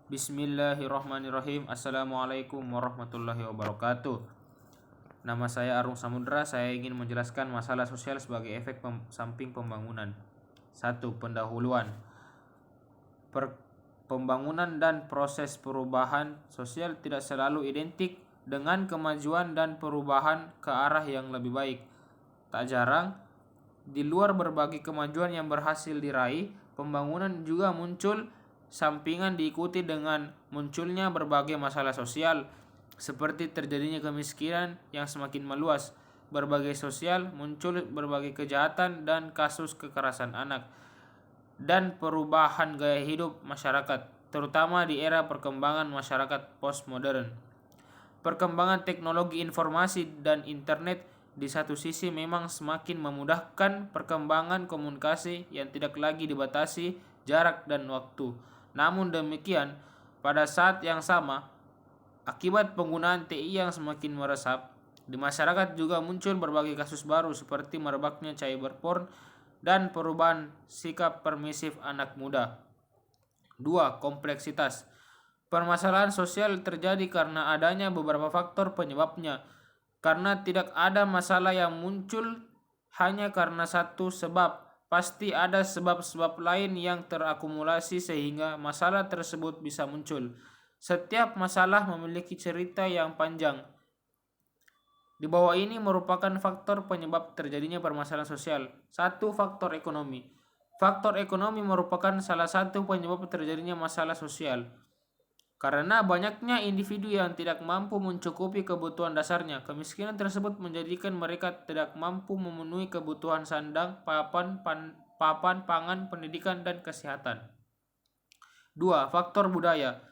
Bismillahirrahmanirrahim. Assalamualaikum warahmatullahi wabarakatuh. Nama saya Arung Samudra. Saya ingin menjelaskan masalah sosial sebagai efek samping pembangunan. 1. Pendahuluan. Pembangunan dan proses perubahan sosial tidak selalu identik dengan kemajuan dan perubahan ke arah yang lebih baik. Tak jarang, di luar berbagai kemajuan yang berhasil diraih, pembangunan juga muncul sampingan diikuti dengan munculnya berbagai masalah sosial, seperti terjadinya kemiskinan yang semakin meluas, berbagai sosial, muncul berbagai kejahatan dan kasus kekerasan anak, dan perubahan gaya hidup masyarakat, terutama di era perkembangan masyarakat postmodern. Perkembangan teknologi informasi dan internet di satu sisi memang semakin memudahkan perkembangan komunikasi yang tidak lagi dibatasi jarak dan waktu. Namun demikian, pada saat yang sama, akibat penggunaan TI yang semakin meresap, di masyarakat juga muncul berbagai kasus baru seperti merebaknya cyberporn dan perubahan sikap permisif anak muda. 2. Kompleksitas. Permasalahan sosial terjadi karena adanya beberapa faktor penyebabnya. Karena tidak ada masalah yang muncul hanya karena satu sebab, pasti ada sebab-sebab lain yang terakumulasi sehingga masalah tersebut bisa muncul. Setiap masalah memiliki cerita yang panjang. Di bawah ini merupakan faktor penyebab terjadinya permasalahan sosial. 1. Faktor ekonomi. Faktor ekonomi merupakan salah satu penyebab terjadinya masalah sosial. Karena banyaknya individu yang tidak mampu mencukupi kebutuhan dasarnya, kemiskinan tersebut menjadikan mereka tidak mampu memenuhi kebutuhan sandang, papan, pangan, pendidikan, dan kesehatan. 2. Faktor budaya.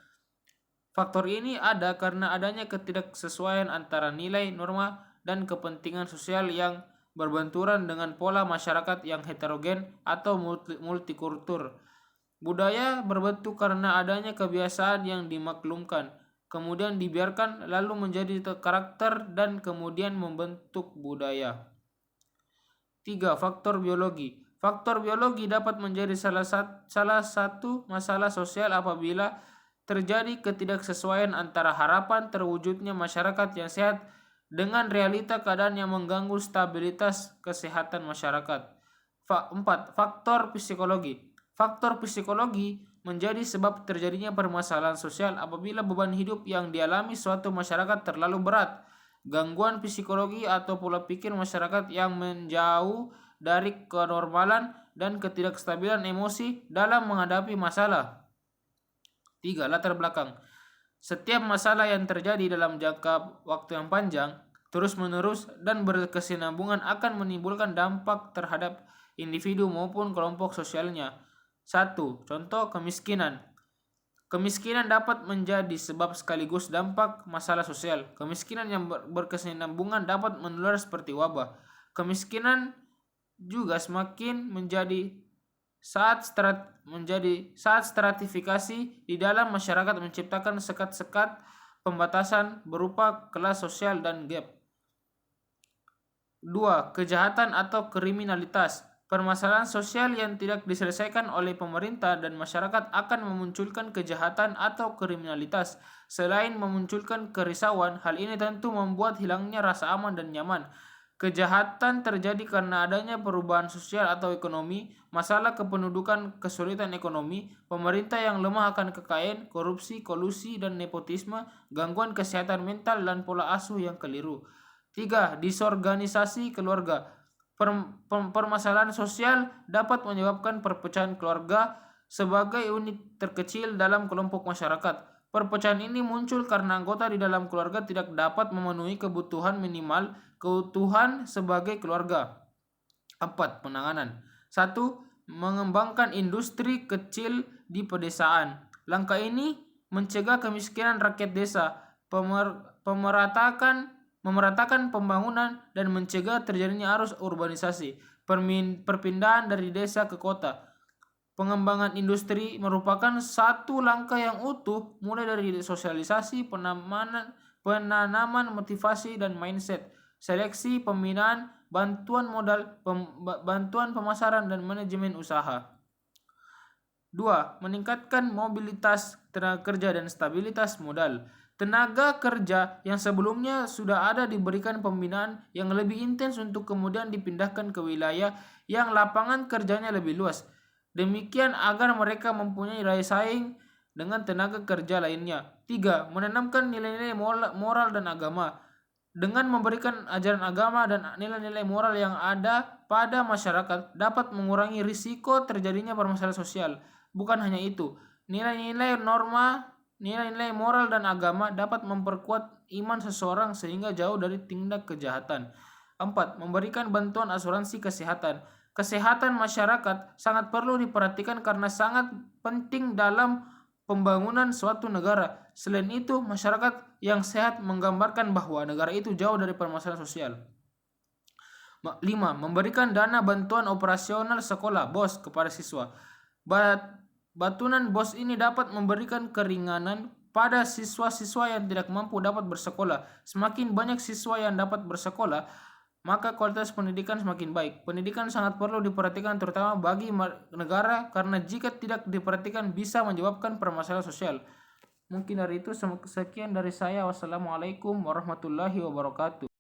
Faktor ini ada karena adanya ketidaksesuaian antara nilai, norma, dan kepentingan sosial yang berbenturan dengan pola masyarakat yang heterogen atau multikultur. Budaya berbentuk karena adanya kebiasaan yang dimaklumkan, kemudian dibiarkan, lalu menjadi karakter dan kemudian membentuk budaya. 3. Faktor biologi. Faktor biologi dapat menjadi salah satu masalah sosial apabila terjadi ketidaksesuaian antara harapan terwujudnya masyarakat yang sehat dengan realita keadaan yang mengganggu stabilitas kesehatan masyarakat. 4. Faktor psikologi. Faktor psikologi menjadi sebab terjadinya permasalahan sosial apabila beban hidup yang dialami suatu masyarakat terlalu berat. Gangguan psikologi atau pola pikir masyarakat yang menjauh dari kenormalan dan ketidakstabilan emosi dalam menghadapi masalah. 3. Latar belakang. Setiap masalah yang terjadi dalam jangka waktu yang panjang, terus-menerus, dan berkesinambungan akan menimbulkan dampak terhadap individu maupun kelompok sosialnya. 1. Contoh kemiskinan. Kemiskinan dapat menjadi sebab sekaligus dampak masalah sosial. Kemiskinan yang berkesinambungan dapat menular seperti wabah. Kemiskinan juga semakin menjadi saat stratifikasi di dalam masyarakat menciptakan sekat-sekat pembatasan berupa kelas sosial dan gap. 2. Kejahatan atau kriminalitas. Permasalahan sosial yang tidak diselesaikan oleh pemerintah dan masyarakat akan memunculkan kejahatan atau kriminalitas. Selain memunculkan kerisauan, hal ini tentu membuat hilangnya rasa aman dan nyaman. Kejahatan terjadi karena adanya perubahan sosial atau ekonomi, masalah kependudukan, kesulitan ekonomi, pemerintah yang lemah akan kekayaan, korupsi, kolusi, dan nepotisme, gangguan kesehatan mental, dan pola asuh yang keliru. 3. Disorganisasi keluarga. Permasalahan sosial dapat menyebabkan perpecahan keluarga sebagai unit terkecil dalam kelompok masyarakat. Perpecahan ini muncul karena anggota di dalam keluarga tidak dapat memenuhi kebutuhan minimal keutuhan sebagai keluarga. 4. Penanganan. 1. Mengembangkan industri kecil di pedesaan. Langkah ini mencegah kemiskinan rakyat desa, memeratakan pembangunan, dan mencegah terjadinya arus urbanisasi, perpindahan dari desa ke kota. Pengembangan industri merupakan satu langkah yang utuh, mulai dari sosialisasi, penanaman motivasi dan mindset, seleksi, pembinaan, bantuan modal, bantuan pemasaran, dan manajemen usaha. 2. Meningkatkan mobilitas tenaga kerja dan stabilitas modal. Tenaga kerja yang sebelumnya sudah ada diberikan pembinaan yang lebih intens untuk kemudian dipindahkan ke wilayah yang lapangan kerjanya lebih luas. Demikian agar mereka mempunyai daya saing dengan tenaga kerja lainnya. 3. Menanamkan nilai-nilai moral dan agama. Dengan memberikan ajaran agama dan nilai-nilai moral yang ada pada masyarakat dapat mengurangi risiko terjadinya permasalahan sosial. Bukan hanya itu, nilai-nilai moral dan agama dapat memperkuat iman seseorang sehingga jauh dari tindak kejahatan. 4. Memberikan bantuan asuransi kesehatan. Kesehatan masyarakat sangat perlu diperhatikan karena sangat penting dalam pembangunan suatu negara. Selain itu, masyarakat yang sehat menggambarkan bahwa negara itu jauh dari permasalahan sosial. 5. Memberikan dana bantuan operasional sekolah BOS kepada siswa. Bantuan BOS ini dapat memberikan keringanan pada siswa-siswa yang tidak mampu dapat bersekolah. Semakin banyak siswa yang dapat bersekolah, maka kualitas pendidikan semakin baik. Pendidikan sangat perlu diperhatikan terutama bagi negara karena jika tidak diperhatikan bisa menyebabkan permasalahan sosial. Mungkin dari itu sekian dari saya. Wassalamualaikum warahmatullahi wabarakatuh.